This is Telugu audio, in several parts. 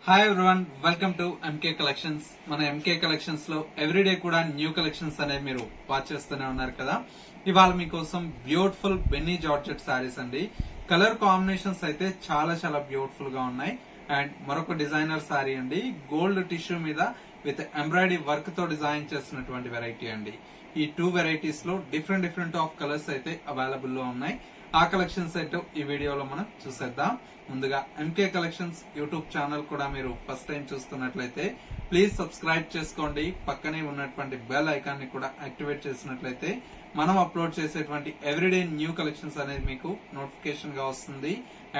Hi everyone, welcome to MK collections. మన ఎంకే కలెక్షన్స్ లో ఎవ్రీడే కూడా న్యూ కలెక్షన్స్ అనేది మీరు వాచ్ చేస్తూనే ఉన్నారు కదా. ఇవాళ మీకోసం బ్యూటిఫుల్ బెన్నీ జార్జెట్ సారీస్ అండి. కలర్ కాంబినేషన్స్ అయితే చాలా చాలా బ్యూటిఫుల్ గా ఉన్నాయి. అండ్ మరొక డిజైనర్ సారీ అండి, గోల్డ్ టిష్యూ మీద విత్ ఎంబ్రాయిడరీ వర్క్ తో డిజైన్ చేసినటువంటి వెరైటీ అండి. ఈ టూ వెరైటీస్ లో డిఫరెంట్ ఆఫ్ కలర్స్ అయితే అవైలబుల్ లో ఉన్నాయి. ఆ కలెక్షన్స్ అయితే ఈ వీడియోలో మనం చూసేద్దాం. ముందుగా ఎంకే కలెక్షన్స్ యూట్యూబ్ ఛానల్ కూడా మీరు ఫస్ట్ టైం చూస్తున్నట్లయితే ప్లీజ్ సబ్స్క్రైబ్ చేసుకోండి. పక్కనే ఉన్నటువంటి బెల్ ఐకాన్ ని కూడా యాక్టివేట్ చేసినట్లయితే మనం అప్లోడ్ చేసేటువంటి ఎవ్రీడే న్యూ కలెక్షన్స్ అనేది మీకు నోటిఫికేషన్ గా వస్తుంది.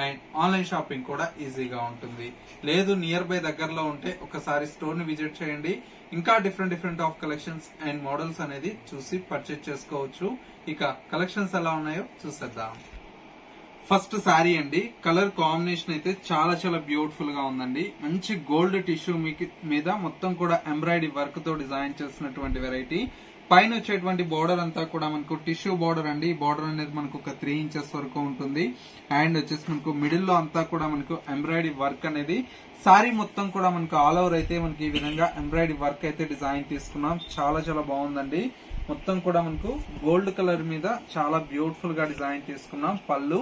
అండ్ ఆన్లైన్ షాపింగ్ కూడా ఈజీగా ఉంటుంది. లేదు నియర్ బై దగ్గరలో ఉంటే ఒకసారి స్టోర్ ని విజిట్ చేయండి. ఇంకా different of collections and models అనేది చూసి పర్చేజ్ చేసుకోవచ్చు. ఇక కలెక్షన్స్ ఎలా ఉన్నాయో చూసేద్దాం. ఫస్ట్ సారీ అండి, కలర్ కాంబినేషన్ అయితే చాలా చాలా బ్యూటిఫుల్ గా ఉందండి. మంచి గోల్డ్ టిష్యూ మీద మొత్తం కూడా ఎంబ్రాయిడరీ వర్క్ తో డిజైన్ చేసినటువంటి వెరైటీ. పైన వచ్చేటువంటి బోర్డర్ అంతా కూడా మనకు టిష్యూ బోర్డర్ అండి. ఈ బోర్డర్ అనేది మనకు ఒక 3 ఇంచెస్ వరకు ఉంటుంది. అండ్ వచ్చేసి మనకు మిడిల్ లో అంతా కూడా మనకు ఎంబ్రాయిడరీ వర్క్ అనేది సారీ మొత్తం కూడా మనకు ఆల్ ఓవర్ అయితే మనకి ఈ విధంగా ఎంబ్రాయిడరీ వర్క్ అయితే డిజైన్ తీసుకున్నాం. చాలా చాలా బాగుందండి. మొత్తం కూడా మనకు గోల్డ్ కలర్ మీద చాలా బ్యూటిఫుల్ గా డిజైన్ తీసుకున్నాం. పళ్ళు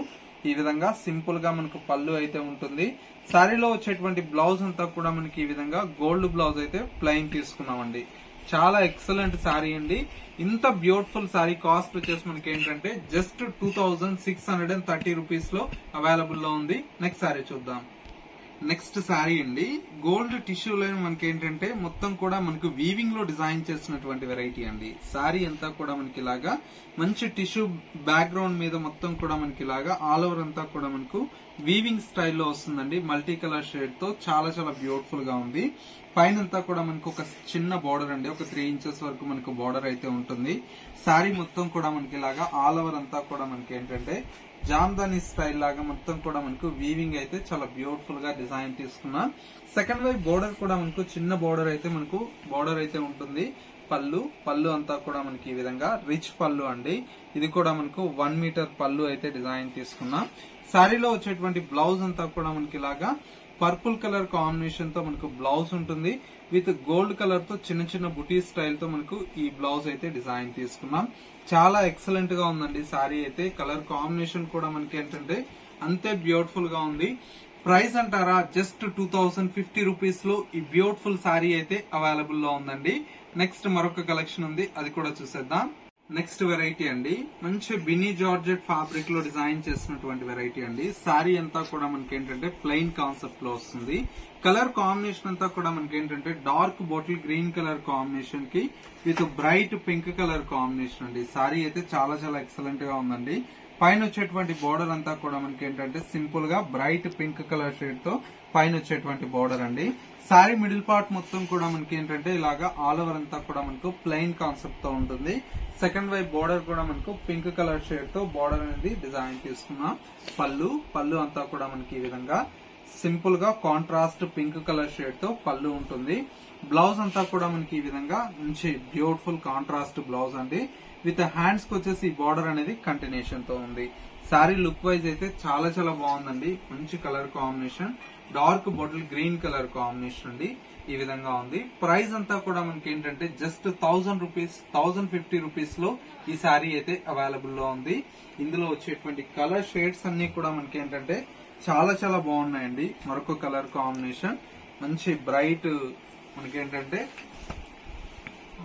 ఈ విధంగా సింపుల్ గా మనకు పళ్ళు అయితే ఉంటుంది. సారీలో వచ్చేటువంటి బ్లౌజ్ అంతా కూడా మనకి ఈ విధంగా గోల్డ్ బ్లౌజ్ అయితే ప్లెయిన్ తీసుకున్నామండి. చాలా ఎక్సలెంట్ సారీ అండి. ఇంత బ్యూటిఫుల్ సారీ కాస్ట్ వచ్చేసి మనకి ఏంటంటే జస్ట్ 2630 రూపీస్ లో అవైలబుల్ లో ఉంది. నెక్స్ట్ సారీ చూద్దాం. నెక్స్ట్ సారీ అండి, గోల్డ్ టిష్యూలో మనకి ఏంటంటే మొత్తం కూడా మనకు వీవింగ్ లో డిజైన్ చేసినటువంటి వెరైటీ అండి. సారీ అంతా కూడా మనకి ఇలాగా మంచి టిష్యూ బ్యాక్గ్రౌండ్ మీద మొత్తం కూడా మనకి ఇలాగా ఆల్ ఓవర్ అంతా కూడా మనకు వీవింగ్ స్టైల్లో వస్తుందండి. మల్టీ కలర్ షేడ్ తో చాలా చాలా బ్యూటిఫుల్ గా ఉంది. పైన అంతా కూడా మనకు ఒక చిన్న బార్డర్ అండి, ఒక 3 ఇంచెస్ వరకు మనకు బార్డర్ అయితే ఉంటుంది. సారీ మొత్తం కూడా మనకి ఇలాగా ఆల్ ఓవర్ అంతా కూడా మనకి ఏంటంటే జామ్దాని స్టైల్ లాగా మొత్తం కూడా మనకు వీవింగ్ అయితే చాలా బ్యూటిఫుల్ గా డిజైన్ తీసుకున్నాం. సెకండ్ వైపు బోర్డర్ కూడా మనకు చిన్న బోర్డర్ అయితే ఉంటుంది. పళ్ళు అంతా కూడా మనకి ఈ విధంగా రిచ్ పళ్ళు అండి. ఇది కూడా మనకు 1 మీటర్ పళ్ళు అయితే డిజైన్ తీసుకున్నాం. సారీలో వచ్చేటువంటి బ్లౌజ్ అంతా కూడా మనకి ఇలాగా పర్పుల్ కలర్ కాంబినేషన్ తో మనకు బ్లౌజ్ ఉంటుంది. విత్ గోల్డ్ కలర్ తో చిన్న బుటీ స్టైల్ తో మనకు ఈ బ్లౌజ్ అయితే డిజైన్ తీసుకున్నాం. చాలా ఎక్సలెంట్ గా ఉందండి సారీ అయితే. కలర్ కాంబినేషన్ కూడా మనకి ఏంటంటే అంతే బ్యూటిఫుల్ గా ఉంది. ప్రైస్ అంటారా, జస్ట్ 2050 రూపీస్ లో ఈ బ్యూటిఫుల్ సారీ అయితే అవైలబుల్ లో ఉందండి. నెక్స్ట్ మరొక కలెక్షన్ ఉంది, అది కూడా చూసేద్దాం. నెక్స్ట్ వెరైటీ అండి, మంచి బినీ జార్జెట్ ఫ్యాబ్రిక్ లో డిజైన్ చేసినటువంటి వెరైటీ అండి. సారీ అంతా కూడా మనకి ఏంటంటే ప్లెయిన్ కాన్సెప్ట్ లో వస్తుంది. కలర్ కాంబినేషన్ అంతా కూడా మనకి ఏంటంటే dark bottle green colour combination కి with bright pink colour combination అండి. సారీ అయితే చాలా చాలా ఎక్సలెంట్ గా ఉందండి. పైన వచ్చేటువంటి బోర్డర్ అంతా కూడా మనకి ఏంటంటే సింపుల్ గా బ్రైట్ పింక్ కలర్ షేడ్ తో పైన వచ్చేటువంటి బోర్డర్ అండి. సారీ మిడిల్ పార్ట్ మొత్తం కూడా మనకి ఏంటంటే ఇలాగా ఆల్ ఓవర్ అంతా కూడా మనకు ప్లెయిన్ కాన్సెప్ట్ తో ఉంటుంది. సెకండ్ వైపు బోర్డర్ కూడా మనకు పింక్ కలర్ షేడ్ తో బోర్డర్ అనేది డిజైన్ తీసుకున్నాం. పళ్ళు అంతా కూడా మనకి ఈ విధంగా సింపుల్ గా కాంట్రాస్ట్ పింక్ కలర్ షేడ్ తో పళ్ళు ఉంటుంది. బ్లౌజ్ అంతా కూడా మనకి ఈ విధంగా మంచి బ్యూటిఫుల్ కాంట్రాస్ట్ బ్లౌజ్ అండి. విత్ హ్యాండ్స్ కి వచ్చేసి బోర్డర్ అనేది కంటిన్యూషన్ తో ఉంది. సారీ లుక్ వైజ్ అయితే చాలా చాలా బాగుందండి. మంచి colour combination, dark bottle green colour combination అండి. ఈ విధంగా ఉంది. ప్రైస్ అంతా కూడా మనకి ఏంటంటే జస్ట్ 1050 రూపీస్ లో ఈ సారీ అయితే అవైలబుల్ లో ఉంది. ఇందులో వచ్చేటువంటి కలర్ షేడ్స్ అన్ని కూడా మనకి ఏంటంటే చాలా చాలా బాగున్నాయండి. మరొక కలర్ కాంబినేషన్ మంచి బ్రైట్ మనకేంటంటే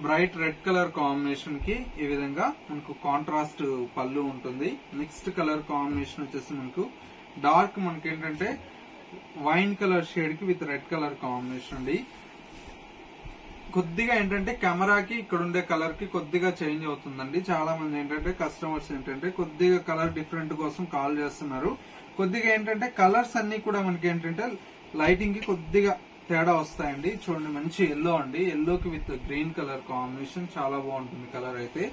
బ్రైట్ రెడ్ కలర్ కాంబినేషన్ కి ఈ విధంగా మనకు కాంట్రాస్ట్ పళ్ళు ఉంటుంది. నెక్స్ట్ కలర్ కాంబినేషన్ వచ్చేసి మనకు డార్క్ మనకేంటంటే వైన్ కలర్ షేడ్ కి విత్ రెడ్ కలర్ కాంబినేషన్ అండి. కొద్దిగా ఏంటంటే కెమెరాకి ఇక్కడ ఉండే కలర్ కి కొద్దిగా చేంజ్ అవుతుందండి. చాలా మంది ఏంటంటే కస్టమర్స్ ఏంటంటే కొద్దిగా కలర్ డిఫరెంట్ కోసం కాల్ చేస్తున్నారు. కొద్దిగా ఏంటంటే కలర్స్ అన్ని కూడా మనకి ఏంటంటే లైటింగ్ కి కొద్దిగా తేడా వస్తాయండి. చూడండి, మంచి ఎల్లో అండి. ఎల్లోకి విత్ గ్రీన్ కలర్ కాంబినేషన్ చాలా బాగుంటుంది కలర్ అయితే.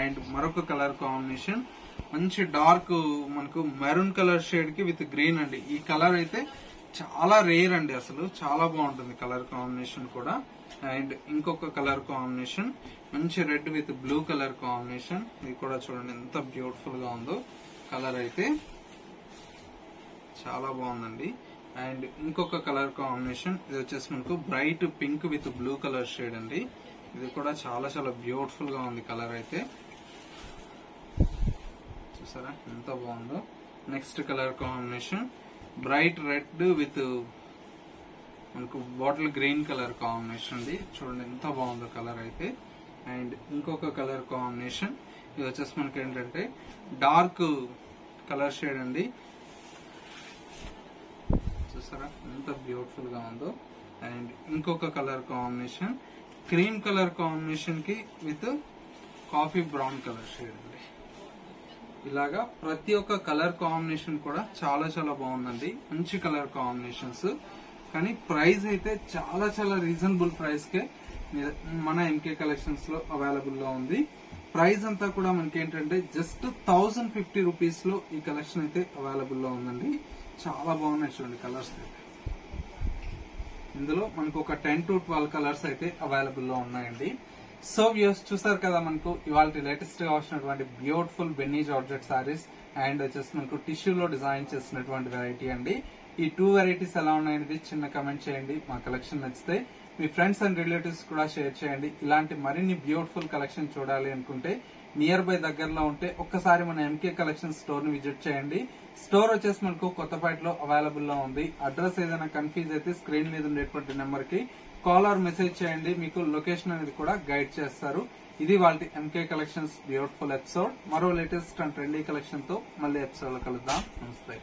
అండ్ మరొక కలర్ కాంబినేషన్ మంచి డార్క్ మనకు మెరూన్ కలర్ షేడ్ కి విత్ గ్రీన్ అండి. ఈ కలర్ అయితే చాలా రేర్ అండి, అసలు చాలా బాగుంటుంది కలర్ కాంబినేషన్ కూడా. అండ్ ఇంకొక కలర్ కాంబినేషన్ మంచి red with blue colour combination. ఇది కూడా చూడండి ఎంత బ్యూటిఫుల్ గా ఉందో. కలర్ అయితే చాలా బాగుందండి. అండ్ ఇంకొక కలర్ కాంబినేషన్ ఇది వచ్చేసి మనకు bright pink with blue colour shade అండి. ఇది కూడా చాలా చాలా బ్యూటిఫుల్ గా ఉంది కలర్ అయితే. చూసారా ఎంత బాగుందో. Next colour combination bright red with మనకు బాటిల్ గ్రీన్ కలర్ కాంబినేషన్ అండి. చూడండి ఎంత బాగుందో కలర్ అయితే. అండ్ ఇంకొక కలర్ కాంబినేషన్ ఇది వచ్చేసి మనకి ఏంటంటే డార్క్ కలర్ షేడ్ అండి. చూసారా ఎంత బ్యూటిఫుల్ గా ఉందో. అండ్ ఇంకొక colour combination cream colour combination కి with coffee brown colour shade అండి. ఇలాగా ప్రతి ఒక్క కలర్ కాంబినేషన్ కూడా చాలా చాలా బాగుందండి. మంచి కలర్ కాంబినేషన్స్. కానీ ప్రైస్ అయితే చాలా చాలా రీజనబుల్ ప్రైస్ కే మన ఎంకే కలెక్షన్స్ లో అవైలబుల్ లో ఉంది. ప్రైస్ అంతా కూడా మనకి ఏంటంటే జస్ట్ 1050 రూపీస్ లో ఈ కలెక్షన్ అయితే అవైలబుల్ లో ఉందండి. చాలా బాగున్నాయి చూడండి కలర్స్. ఇందులో మనకు ఒక 10 to 12 కలర్స్ అయితే అవైలబుల్ లో ఉన్నాయండి. సో వ్యూస్ చూసారు కదా మనకు ఇవాళ లేటెస్ట్ గా వచ్చినటువంటి బ్యూటిఫుల్ బెన్నీ జార్జెట్ సారీస్ అండ్ వచ్చేసి మనకు టిష్యూలో డిజైన్ చేసినటువంటి వెరైటీ అండి. ఈ 2 వెరైటీస్ ఎలా ఉన్నాయనేది చిన్న కమెంట్ చేయండి. మా కలెక్షన్ నచ్చితే మీ ఫ్రెండ్స్ అండ్ రిలేటివ్స్ కూడా షేర్ చేయండి. ఇలాంటి మరిన్ని బ్యూటిఫుల్ కలెక్షన్ చూడాలి అనుకుంటే నియర్ బై దగ్గరలో ఉంటే ఒక్కసారి మన ఎంకే కలెక్షన్ స్టోర్ ని విజిట్ చేయండి. స్టోర్ వచ్చేసి మనకు కొత్తపేటలో అవైలబుల్ లో ఉంది. అడ్రస్ ఏదైనా కన్ఫ్యూజ్ అయితే స్క్రీన్ మీద ఉండేటువంటి నెంబర్ కి కాల్ ఆర్ మెసేజ్ చేయండి. మీకు లొకేషన్ అనేది కూడా గైడ్ చేస్తారు. ఇది వాళ్ళ ఎంకే కలెక్షన్స్ బ్యూటిఫుల్ ఎపిసోడ్. మరో లేటెస్ట్ అండ్ ట్రెండీ కలెక్షన్ తో మళ్ళీ ఎపిసోడ్ లో కలుద్దాం. నమస్తే.